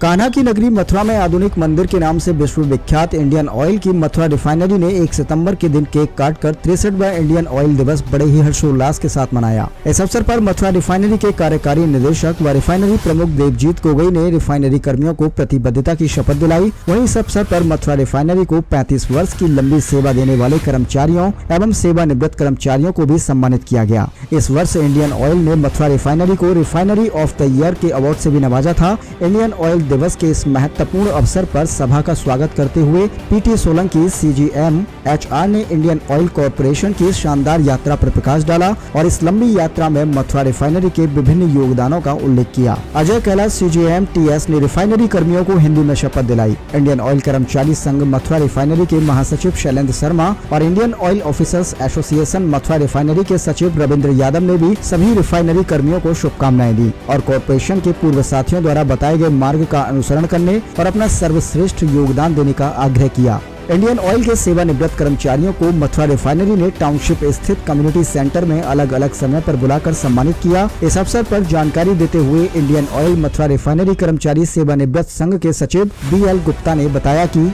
कान्हा की नगरी मथुरा में आधुनिक मंदिर के नाम से विश्व विख्यात इंडियन ऑयल की मथुरा रिफाइनरी ने 1 सितंबर के दिन केक काटकर 63वां इंडियन ऑयल दिवस बड़े ही हर्षोल्लास के साथ मनाया। इस अवसर पर मथुरा रिफाइनरी के कार्यकारी निदेशक व रिफाइनरी प्रमुख देवजीत गोगोई ने रिफाइनरी कर्मियों को प्रतिबद्धता की शपथ दिलाई। वहीं इस अवसर पर मथुरा रिफाइनरी को 35 वर्ष की लंबी सेवा देने वाले कर्मचारियों एवं सेवानिवृत्त कर्मचारियों को भी सम्मानित किया गया। इस वर्ष इंडियन ऑयल ने मथुरा रिफाइनरी को रिफाइनरी ऑफ द ईयर के अवार्ड से भी नवाजा था। इंडियन ऑयल दिवस के इस महत्वपूर्ण अवसर पर सभा का स्वागत करते हुए पीटी सोलंकी सीजीएम एचआर ने इंडियन ऑयल कॉरपोरेशन की शानदार यात्रा पर प्रकाश डाला और इस लंबी यात्रा में मथुरा रिफाइनरी के विभिन्न योगदानों का उल्लेख किया। अजय कैलाश सीजीएम टीएस ने रिफाइनरी कर्मियों को हिंदी में शपथ दिलाई। इंडियन ऑयल कर्मचारी संघ मथुरा रिफाइनरी के महासचिव शैलेंद्र शर्मा और Indian oil officers association Mathura refinery के सचिव रविंद्र यादव ने भी सभी रिफाइनरी कर्मियों को शुभकामनाएं दी और कॉरपोरेशन के पूर्व साथियों द्वारा बताए गए मार्ग का अनुसरण करने और अपना सर्वश्रेष्ठ योगदान देने का आग्रह किया। इंडियन ऑयल के सेवानिवृत्त कर्मचारियों को मथुरा रिफाइनरी ने टाउनशिप स्थित कम्युनिटी सेंटर में अलग अलग समय पर बुलाकर सम्मानित किया। इस अवसर पर जानकारी देते हुए इंडियन ऑयल मथुरा रिफाइनरी कर्मचारी सेवानिवृत्त संघ के सचिव बीएल गुप्ता ने बताया कि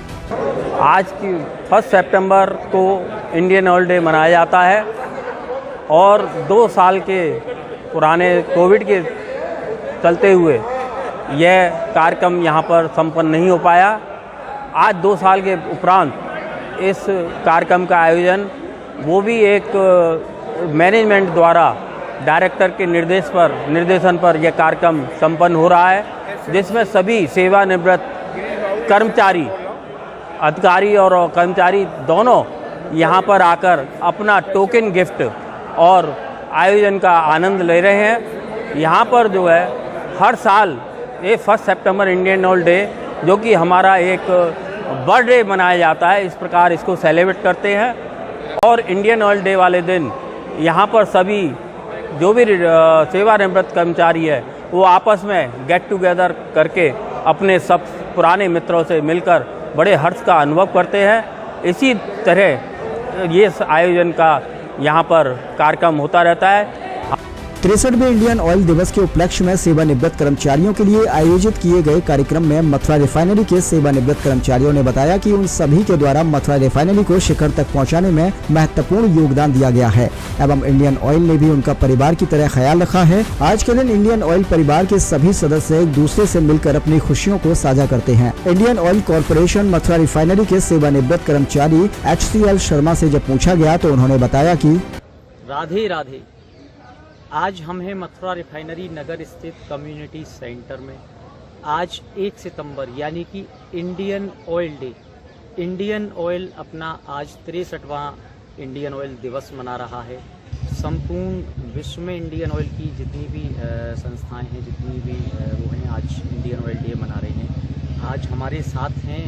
आज की 1 सितंबर को इंडियन ऑयल डे मनाया जाता है और 2 साल के पुराने कोविड के चलते हुए यह कार्यक्रम यहाँ पर संपन्न नहीं हो पाया। आज 2 साल के उपरांत इस कार्यक्रम का आयोजन वो भी एक मैनेजमेंट द्वारा डायरेक्टर के निर्देशन पर यह कार्यक्रम संपन्न हो रहा है, जिसमें सभी सेवानिवृत्त कर्मचारी, अधिकारी और कर्मचारी दोनों यहाँ पर आकर अपना टोकन गिफ्ट और आयोजन का आनंद ले रहे हैं। यहाँ पर जो है हर साल ये 1 सितंबर इंडियन ऑयल डे जो कि हमारा एक बर्थडे मनाया जाता है, इस प्रकार इसको सेलिब्रेट करते हैं। और इंडियन ऑयल डे वाले दिन यहाँ पर सभी जो भी सेवानिवृत्त कर्मचारी है वो आपस में गेट टुगेदर करके अपने सब पुराने मित्रों से मिलकर बड़े हर्ष का अनुभव करते हैं। इसी तरह ये आयोजन का यहाँ पर कार्यक्रम होता रहता है। 63वें इंडियन ऑयल दिवस के उपलक्ष्य में सेवानिवृत्त कर्मचारियों के लिए आयोजित किए गए कार्यक्रम में मथुरा रिफाइनरी के सेवानिवृत्त कर्मचारियों ने बताया कि उन सभी के द्वारा मथुरा रिफाइनरी को शिखर तक पहुंचाने में महत्वपूर्ण योगदान दिया गया है एवं इंडियन ऑयल ने भी उनका परिवार की तरह ख्याल रखा है। आज के दिन इंडियन ऑयल परिवार के सभी सदस्य एक दूसरे से मिलकर अपनी खुशियों को साझा करते हैं। Indian oil corporation Mathura refinery के सेवानिवृत्त कर्मचारी HCL शर्मा से जब पूछा गया तो उन्होंने बताया कि राधे राधे। आज हम हैं मथुरा रिफाइनरी नगर स्थित कम्युनिटी सेंटर में। आज 1 सितंबर यानी कि Indian oil day. Indian oil अपना आज 63वां इंडियन ऑयल दिवस मना रहा है। संपूर्ण विश्व में इंडियन ऑयल की जितनी भी संस्थाएं हैं, जितनी भी वो हैं, आज इंडियन ऑयल डे मना रहे हैं। आज हमारे साथ हैं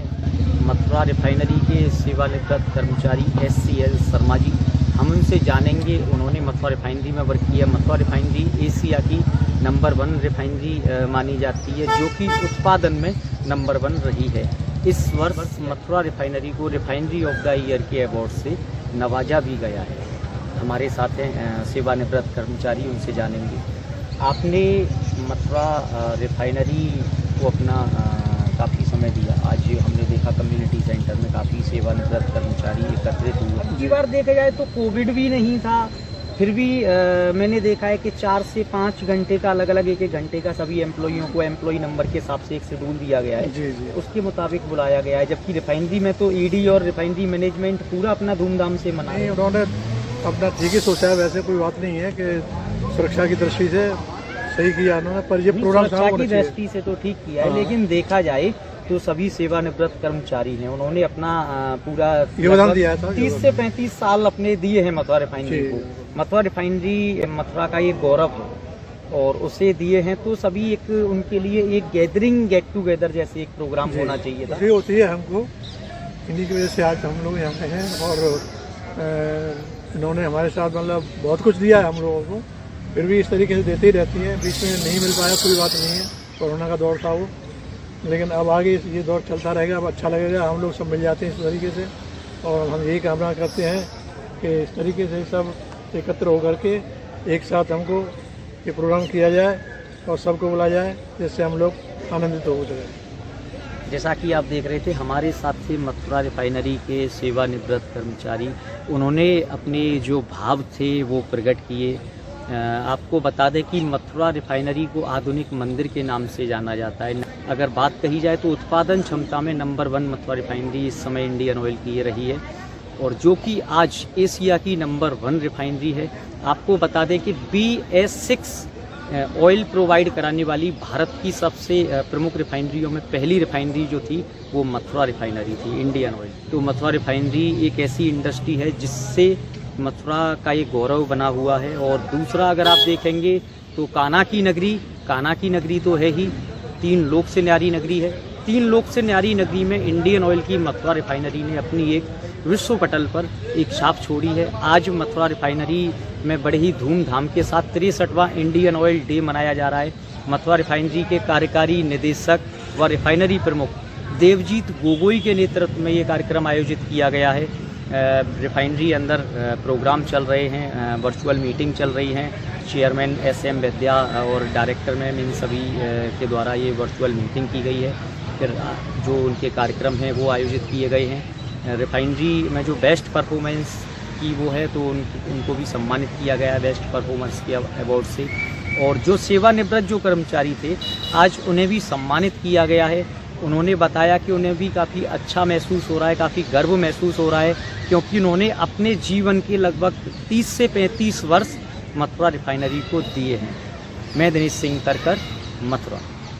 मथुरा रिफाइनरी के सेवानिवृत्त कर्मचारी HCL शर्मा जी। हम उनसे जानेंगे, उन्होंने मथुरा रिफाइनरी में वर्क किया। मथुरा रिफाइनरी एशिया की नंबर 1 रिफाइनरी मानी जाती है, जो कि उत्पादन में नंबर 1 रही है। इस वर्ष मथुरा रिफाइनरी को रिफाइनरी ऑफ द ईयर के अवार्ड से नवाजा भी गया है। हमारे साथ हैं सेवानिवृत्त कर्मचारी, उनसे जानेंगे। आपने मथुरा रिफाइनरी को अपना काफ़ी समय दिया। आज हमने देखा कम्युनिटी सेंटर में काफ़ी सेवानिवृत्त कर्मचारी एकत्रित हुए। पिछली बार देखा जाए तो कोविड भी नहीं था, फिर भी मैंने देखा है कि 4 से 5 घंटे का अलग अलग 1-1 घंटे का सभी एम्प्लॉइयों को एम्प्लॉई नंबर के हिसाब से एक शेड्यूल दिया गया है। जी। उसके मुताबिक बुलाया गया है। जबकि रिफाइनरी में तो ED और रिफाइनरी मैनेजमेंट पूरा अपना धूमधाम से मनाया। उन्होंने अपना ठीक ही सोचा है, वैसे कोई बात नहीं है कि सुरक्षा की दृष्टि से सही किया उन्होंने, पर ये प्रोग्राम सुरक्षा की दृष्टि से तो ठीक किया है। लेकिन देखा जाए तो सभी सेवानिवृत्त कर्मचारी हैं, उन्होंने अपना पूरा योगदान दिया था। 30 से 35 साल अपने दिए हैं मथुरा रिफाइनरी को। मथुरा रिफाइनरी मथुरा का ये गौरव है और उसे दिए हैं, तो सभी एक उनके लिए एक गैदरिंग, गेट टुगेदर जैसे एक प्रोग्राम होना चाहिए था। होती है हमको, इन्हीं की वजह से आज हम लोग यहाँ पे हैं और इन्होंने हमारे साथ मतलब बहुत कुछ दिया है हम लोगों को। फिर भी इस तरीके से देते ही रहती हैं। बीच में नहीं मिल पाया कोई बात नहीं है, कोरोना का दौर था वो, लेकिन अब आगे ये दौर चलता रहेगा। अब अच्छा लगेगा, हम लोग सब मिल जाते हैं इस तरीके से। और हम यही कामना करते हैं कि इस तरीके से सब एकत्र होकर के एक साथ हमको ये प्रोग्राम किया जाए और सबको बुलाया जाए, जिससे हम लोग आनंदित हो सकें। जैसा कि आप देख रहे थे, हमारे साथ थे मथुरा रिफाइनरी के सेवानिवृत्त कर्मचारी। उन्होंने अपने जो भाव थे वो प्रकट किए। आपको बता दें कि मथुरा रिफाइनरी को आधुनिक मंदिर के नाम से जाना जाता है। अगर बात कही जाए तो उत्पादन क्षमता में नंबर 1 मथुरा रिफाइनरी इस समय इंडियन ऑयल की ये रही है, और जो कि आज एशिया की नंबर 1 रिफाइनरी है। आपको बता दें कि BS6 ऑयल प्रोवाइड कराने वाली भारत की सबसे प्रमुख रिफाइनरियों में पहली रिफाइनरी जो थी वो मथुरा रिफाइनरी थी, इंडियन ऑयल। तो मथुरा रिफाइनरी एक ऐसी इंडस्ट्री है जिससे मथुरा का एक गौरव बना हुआ है। और दूसरा अगर आप देखेंगे तो कान्हा की नगरी तो है ही, 3 लोक से न्यारी नगरी है। 3 लोक से न्यारी नगरी में इंडियन ऑयल की मथुरा रिफाइनरी ने अपनी एक विश्व पटल पर एक छाप छोड़ी है। आज मथुरा रिफाइनरी में बड़े ही धूमधाम के साथ 63वां इंडियन ऑयल डे मनाया जा रहा है। मथुरा रिफाइनरी के कार्यकारी निदेशक व रिफाइनरी प्रमुख देवजीत गोगोई के नेतृत्व में ये कार्यक्रम आयोजित किया गया है। रिफाइनरी अंदर प्रोग्राम चल रहे हैं, वर्चुअल मीटिंग चल रही हैं। चेयरमैन SM वैद्या और डायरेक्टर मैम, इन सभी के द्वारा ये वर्चुअल मीटिंग की गई है। फिर जो उनके कार्यक्रम हैं वो आयोजित किए गए हैं। रिफाइनरी में जो बेस्ट परफॉर्मेंस की वो है तो उनको भी सम्मानित किया गया है बेस्ट परफॉर्मेंस के अवार्ड से। और जो सेवानिवृत्त जो कर्मचारी थे आज उन्हें भी सम्मानित किया गया है। उन्होंने बताया कि उन्हें भी काफ़ी अच्छा महसूस हो रहा है, काफ़ी गर्व महसूस हो रहा है, क्योंकि उन्होंने अपने जीवन के लगभग 30 से 35 वर्ष मथुरा रिफाइनरी को दिए हैं। मैं दिनेश सिंह तरकर, मथुरा।